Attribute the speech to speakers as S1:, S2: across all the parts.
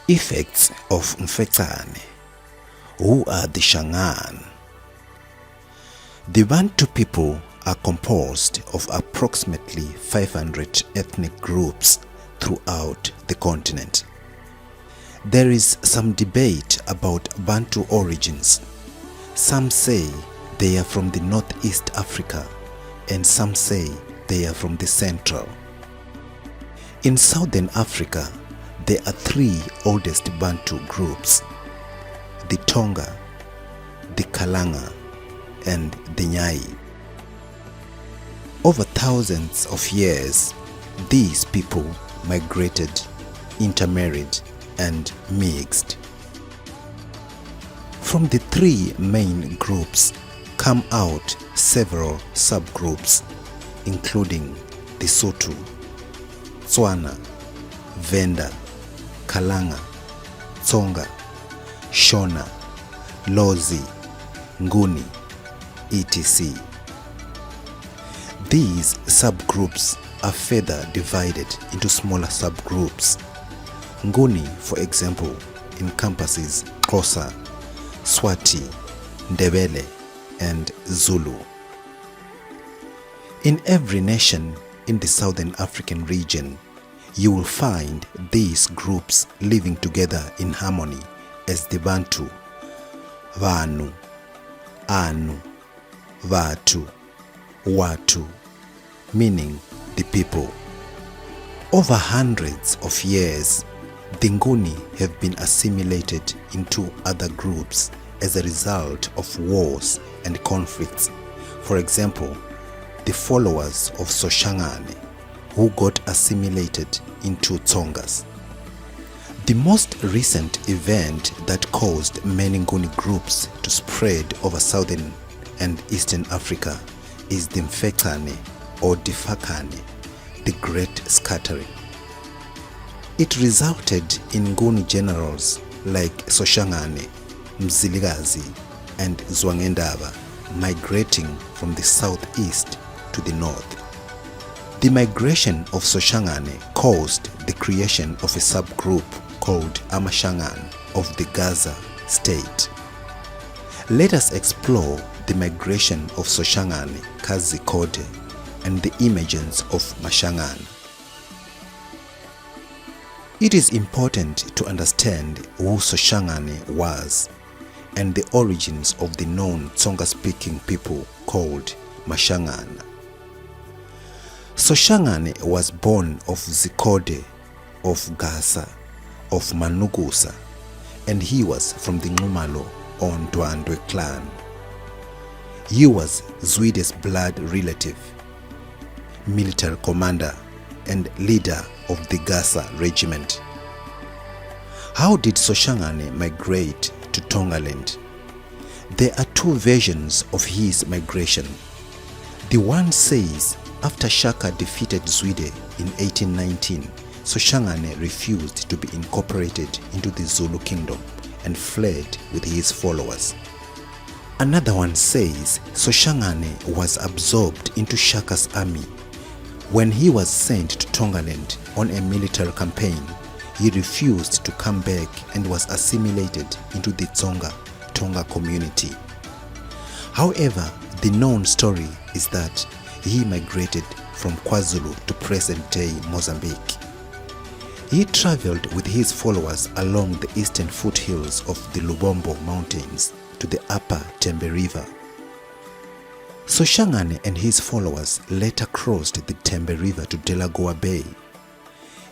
S1: Effects of Mfecane. Who are the Shangaan? The Bantu people are composed of approximately 500 ethnic groups throughout the continent. There is some debate about Bantu origins. Some say they are from the Northeast Africa and some say they are from the Central. In Southern Africa, there are three oldest Bantu groups: the Tonga, the Kalanga, and the Nyai. Over thousands of years, these people migrated, intermarried, and mixed. From the three main groups come out several subgroups, including the Sotho, Tswana, Venda, Kalanga, Tsonga, Shona, Lozi, Nguni, etc. These subgroups are further divided into smaller subgroups. Nguni, for example, encompasses Xhosa, Swati, Ndebele, and Zulu. In every nation in the Southern African region, you will find these groups living together in harmony as the Bantu, Vanu, Anu, Vatu, Watu, meaning the people. Over hundreds of years, the Nguni have been assimilated into other groups as a result of wars and conflicts. For example, the followers of Soshangane, who got assimilated into Tsongas. The most recent event that caused many Nguni groups to spread over southern and eastern Africa is the Mfecane or Difakane, the Great Scattering. It resulted in Nguni generals like Soshangane, Mzilikazi, and Zwangendaba migrating from the southeast to the north. The migration of Soshangane caused the creation of a subgroup called Amashangana of the Gaza state. Let us explore the migration of Soshangane, Kazikode, and the emergence of Mashangana. It is important to understand who Soshangane was and the origins of the known Tsonga-speaking people called Mashangana. Soshangane was born of Zikode, of Gasa, of Manugusa, and he was from the Ngumalo or Ndwandwe clan. He was Zwide's blood relative, military commander, and leader of the Gasa regiment. How did Soshangane migrate to Tongaland? There are two versions of his migration. The one says after Shaka defeated Zwide in 1819, Soshangane refused to be incorporated into the Zulu kingdom and fled with his followers. Another one says Soshangane was absorbed into Shaka's army. When he was sent to Tongaland on a military campaign, he refused to come back and was assimilated into the Tonga community. However, the known story is that he migrated from KwaZulu to present-day Mozambique. He traveled with his followers along the eastern foothills of the Lubombo Mountains to the upper Tembe River. Soshangane and his followers later crossed the Tembe River to Delagoa Bay.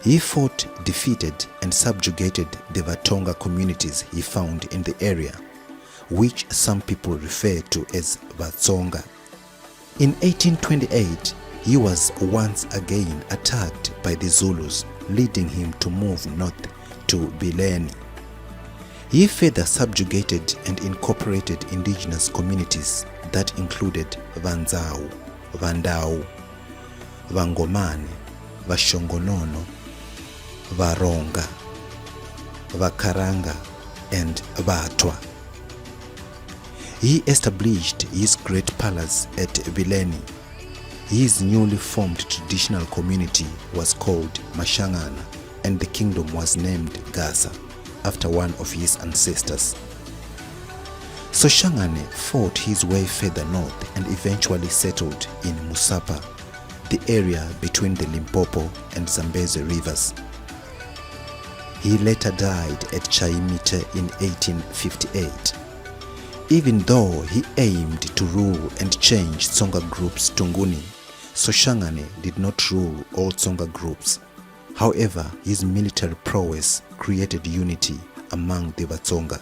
S1: He fought, defeated, and subjugated the Vatonga communities he found in the area, which some people refer to as Vatsonga. In 1828, he was once again attacked by the Zulus, leading him to move north to Bileni. He further subjugated and incorporated indigenous communities that included Vanzau, Vandau, Vangomane, Vashongonono, Varonga, Vakaranga, and Vatwa. He established his great palace at Bileni. His newly formed traditional community was called Mashangana, and the kingdom was named Gasa, after one of his ancestors. Soshangane fought his way further north and eventually settled in Musapa, the area between the Limpopo and Zambezi rivers. He later died at Chaimite in 1858. Even though he aimed to rule and change Tsonga groups to Nguni, Soshangane did not rule all Tsonga groups. However, his military prowess created unity among the Vatsonga.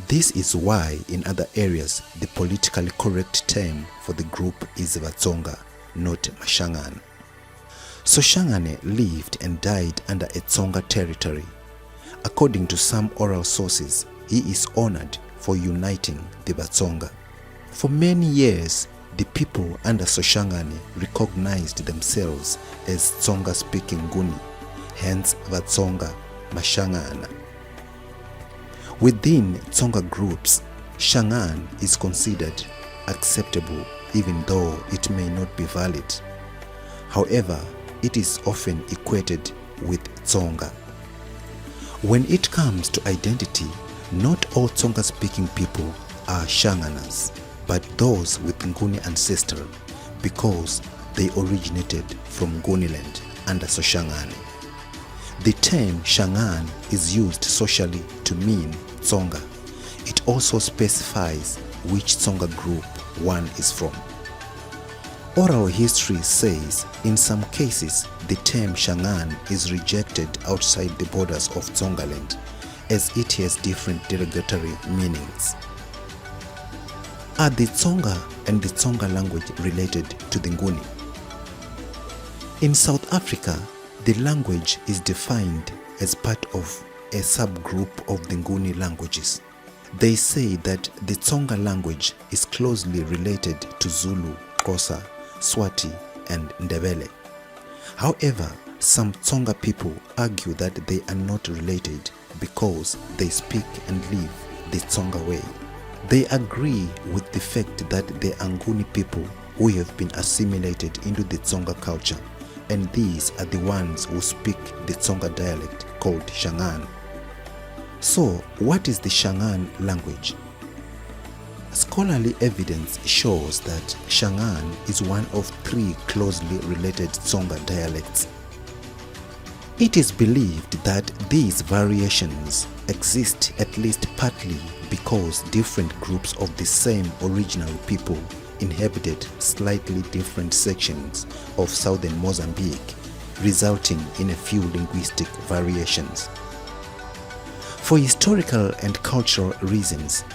S1: This is why in other areas the politically correct term for the group is Vatsonga, not Mashangana. Soshangane lived and died under a Tsonga territory. According to some oral sources, he is honored for uniting the Vatsonga. For many years, the people under Soshangane recognized themselves as Tsonga-speaking Nguni, hence Vatsonga Mashangana. Within Tsonga groups, Shangaan is considered acceptable even though it may not be valid. However, it is often equated with Tsonga. When it comes to identity, not all Tsonga-speaking people are Shanganas, but those with Nguni ancestry because they originated from Nguniland under Soshangane. The term Shangaan is used socially to mean Tsonga. It also specifies which Tsonga group one is from. Oral history says in some cases the term Shangaan is rejected outside the borders of Tsongaland as it has different derogatory meanings. Are the Tsonga and the Tsonga language related to the Nguni? In South Africa, the language is defined as part of a subgroup of the Nguni languages. They say that the Tsonga language is closely related to Zulu, Xhosa, Swati, and Ndebele. However, some Tsonga people argue that they are not related because they speak and live the Tsonga way. They agree with the fact that they are Nguni people who have been assimilated into the Tsonga culture, and these are the ones who speak the Tsonga dialect called Shangaan. So, what is the Shangaan language? Scholarly evidence shows that Shangaan is one of 3 closely related Tsonga dialects. It is believed that these variations exist at least partly because different groups of the same original people inhabited slightly different sections of southern Mozambique, resulting in a few linguistic variations. For historical and cultural reasons,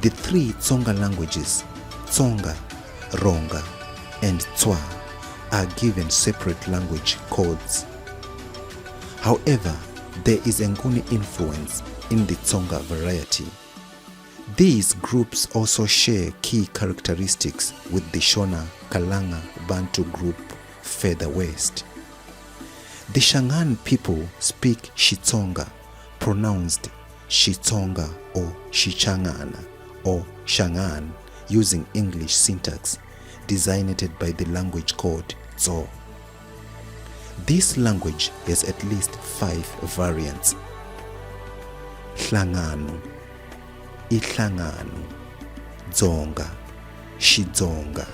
S1: the 3 Tsonga languages, Tsonga, Ronga, and Tswa, are given separate language codes. However, there is a Nguni influence in the Tsonga variety. These groups also share key characteristics with the Shona Kalanga Bantu group further west. The Shangaan people speak Shitsonga, pronounced Shitsonga or Shichangana or Shangaan, using English syntax designated by the language code Tso. This language has at least 5 variants: Hlangano, Ihlangano, Dzonga, Shidzonga,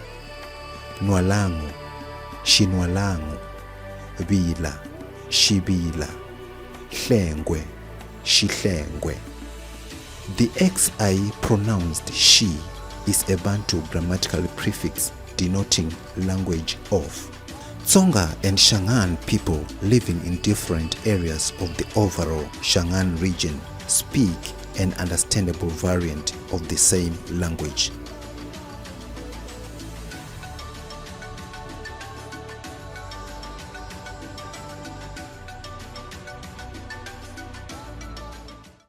S1: Nwalango, Shinwalango, Bila, Shibila, Hlengwe, Shihlengwe. The XI pronounced Shi is a Bantu grammatical prefix denoting language of. Tsonga and Shangaan people living in different areas of the overall Shangaan region speak an understandable variant of the same language.